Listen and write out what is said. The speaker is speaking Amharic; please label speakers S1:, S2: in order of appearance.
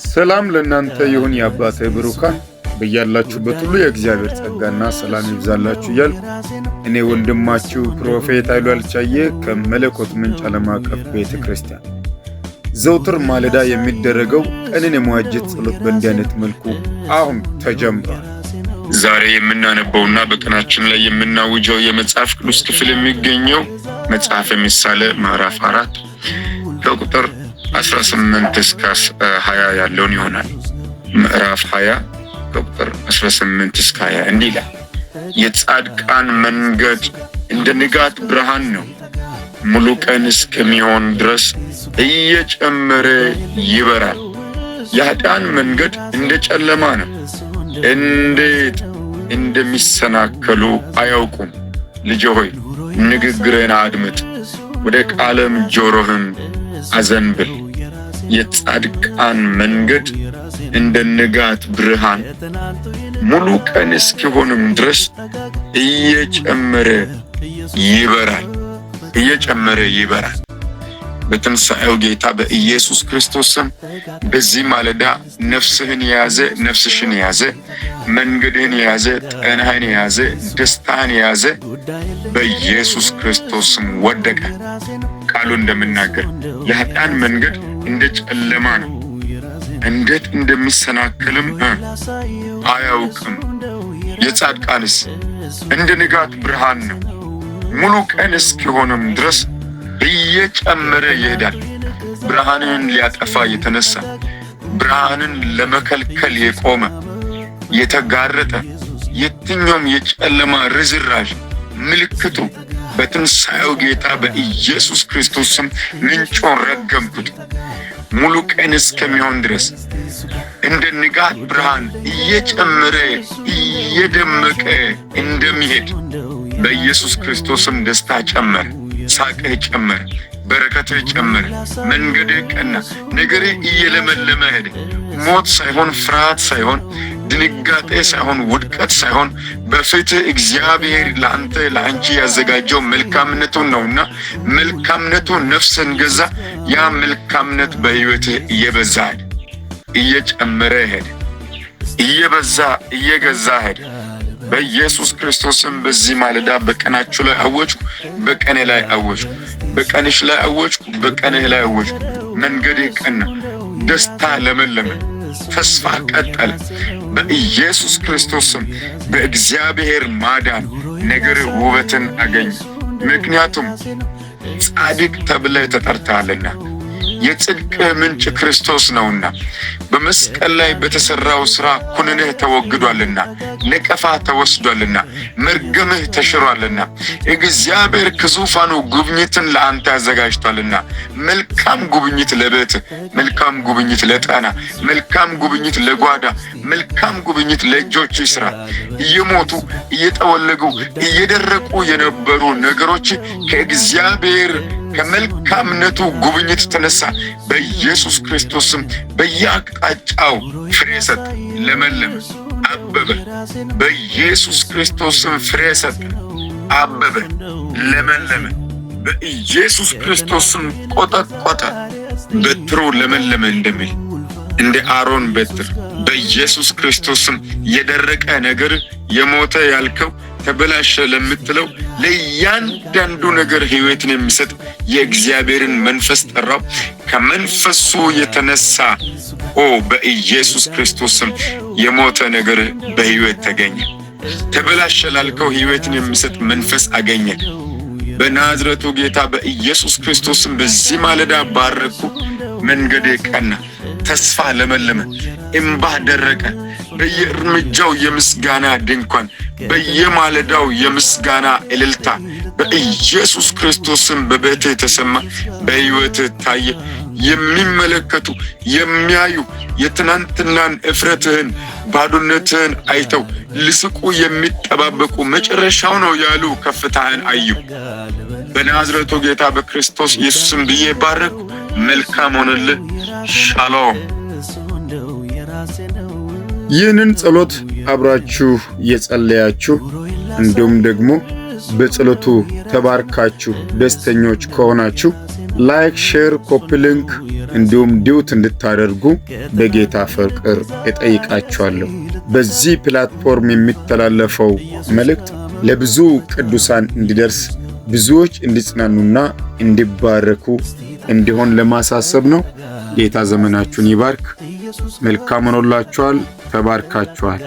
S1: ሰላም ለእናንተ ይሁን የአባቴ ብሩካን በያላችሁበት ሁሉ የእግዚአብሔር ጸጋና ሰላም ይብዛላችሁ እያልኩ እኔ ወንድማችሁ ፕሮፌት ኃይሉ አልቻየ ከመለኮት ምንጭ ዓለም አቀፍ ቤተክርስቲያን ዘውትር ማለዳ የሚደረገው ቀንን የመዋጀት ጸሎት በእንዲህ አይነት መልኩ አሁን ተጀምሯል። ዛሬ የምናነበውና በቀናችን ላይ የምናውጀው የመጽሐፍ ቅዱስ ክፍል የሚገኘው መጽሐፈ ምሳሌ ምዕራፍ 4 ከቁጥር 18 እስከ 20 ያለውን ይሆናል። ምዕራፍ 20 ከቁጥር 18 እስከ 20 እንዲህ ይላል። የጻድቃን መንገድ እንደ ንጋት ብርሃን ነው፣ ሙሉ ቀን እስከሚሆን ድረስ እየጨመረ ይበራል። የኃጥአን መንገድ እንደ ጨለማ ነው፣ እንዴት እንደሚሰናከሉ አያውቁም። ልጄ ሆይ ንግግሬን አድምጥ፣ ወደ ቃሌም ጆሮህን አዘንብል። የጻድቃን መንገድ እንደ ንጋት ብርሃን ሙሉ ቀን እስኪሆንም ድረስ እየጨመረ ይበራል። በትንሣኤው ጌታ በኢየሱስ ክርስቶስ ስም በዚህ ማለዳ ነፍስህን የያዘ ነፍስሽን የያዘ መንገድህን የያዘ ጤናህን የያዘ ደስታህን የያዘ በኢየሱስ ክርስቶስ ስም ወደቀ። ቃሉ እንደምናገር የኃጥአን መንገድ እንደ ጨለማ ነው፣ እንዴት እንደሚሰናከልም አያውቅም። የጻድቃንስ እንደ ንጋት ብርሃን ነው፣ ሙሉ ቀን እስኪሆንም ድረስ እየጨመረ ይሄዳል። ብርሃንን ሊያጠፋ የተነሳ ብርሃንን ለመከልከል የቆመ የተጋረጠ የትኛውም የጨለማ ርዝራዥ ምልክቱ በትንሣኤው ጌታ በኢየሱስ ክርስቶስ ስም ምንጩን ረገምኩት። ሙሉ ቀን እስከሚሆን ድረስ እንደ ንጋት ብርሃን እየጨመረ እየደመቀ እንደሚሄድ በኢየሱስ ክርስቶስም ደስታ ጨመረ፣ ሳቅህ ጨመረ፣ በረከትህ ጨመረ፣ መንገድህ ቀና፣ ነገርህ እየለመለመ ሄደ። ሞት ሳይሆን ፍርሃት ሳይሆን ድንጋጤ ሳይሆን ውድቀት ሳይሆን በፊትህ እግዚአብሔር ለአንተ ለአንቺ ያዘጋጀው መልካምነቱን ነውና መልካምነቱ ነፍስን ገዛ። ያ መልካምነት በሕይወትህ እየበዛ ሄደ፣ እየጨመረ ሄደ፣ እየበዛ እየገዛ ሄደ። በኢየሱስ ክርስቶስም በዚህ ማለዳ በቀናችሁ ላይ አወጅኩ፣ በቀኔ ላይ አወጅኩ፣ በቀንሽ ላይ አወጅኩ፣ በቀንህ ላይ አወጅኩ። መንገድህ ቀና፣ ደስታ ለመለመ፣ ተስፋ ቀጠለ። በኢየሱስ ክርስቶስም በእግዚአብሔር ማዳን ነገርህ ውበትን አገኘ። ምክንያቱም ጻድቅ ተብለህ ተጠርተሃልና የጽድቅ ምንጭ ክርስቶስ ነውና በመስቀል ላይ በተሰራው ሥራ ኩነኔህ ተወግዷልና ነቀፋ ተወስዷልና መርገምህ ተሽሯልና እግዚአብሔር ከዙፋኑ ጉብኝትን ለአንተ አዘጋጅቷልና መልካም ጉብኝት ለቤት፣ መልካም ጉብኝት ለጤና፣ መልካም ጉብኝት ለጓዳ፣ መልካም ጉብኝት ለእጆች ሥራ። እየሞቱ እየጠወለጉ እየደረቁ የነበሩ ነገሮች ከእግዚአብሔር ከመልካምነቱ ጉብኝት ተነሳ በኢየሱስ ክርስቶስም በየአቅጣጫው ፍሬ ሰጠ፣ ለመለመ፣ አበበ። በኢየሱስ ክርስቶስም ፍሬ ሰጠ፣ አበበ፣ ለመለመ። በኢየሱስ ክርስቶስም ቆጠቆጠ፣ በትሩ ለመለመ እንደሚል እንደ አሮን በትር በኢየሱስ ክርስቶስም የደረቀ ነገር የሞተ ያልከው ተበላሸ ለምትለው ለእያንዳንዱ ነገር ሕይወትን የሚሰጥ የእግዚአብሔርን መንፈስ ጠራው። ከመንፈሱ የተነሳ በኢየሱስ ክርስቶስም የሞተ ነገር በሕይወት ተገኘ። ተበላሸ ላልከው ሕይወትን የሚሰጥ መንፈስ አገኘ። በናዝረቱ ጌታ በኢየሱስ ክርስቶስም በዚህ ማለዳ ባረኩ። መንገዴ ቀና፣ ተስፋ ለመለመ፣ እምባህ ደረቀ። በየእርምጃው የምስጋና ድንኳን፣ በየማለዳው የምስጋና እልልታ በኢየሱስ ክርስቶስም በቤትህ ተሰማ፣ በሕይወትህ ታየ። የሚመለከቱ የሚያዩ የትናንትናን እፍረትህን ባዶነትህን አይተው ልስቁ የሚጠባበቁ መጨረሻው ነው ያሉ ከፍታህን አዩ። በናዝረቱ ጌታ በክርስቶስ ኢየሱስም ብዬ ባረኩ። መልካም ሆነልህ። ሻሎም። ይህንን ጸሎት አብራችሁ የጸለያችሁ እንዲሁም ደግሞ በጸሎቱ ተባርካችሁ ደስተኞች ከሆናችሁ ላይክ፣ ሼር፣ ኮፒ ሊንክ እንዲሁም ዲዩት እንድታደርጉ በጌታ ፍቅር እጠይቃችኋለሁ። በዚህ ፕላትፎርም የሚተላለፈው መልእክት ለብዙ ቅዱሳን እንዲደርስ ብዙዎች እንዲጽናኑና እንዲባረኩ እንዲሆን ለማሳሰብ ነው። ጌታ ዘመናችሁን ይባርክ። መልካም ሆኖላችኋል። ተባርካችኋል።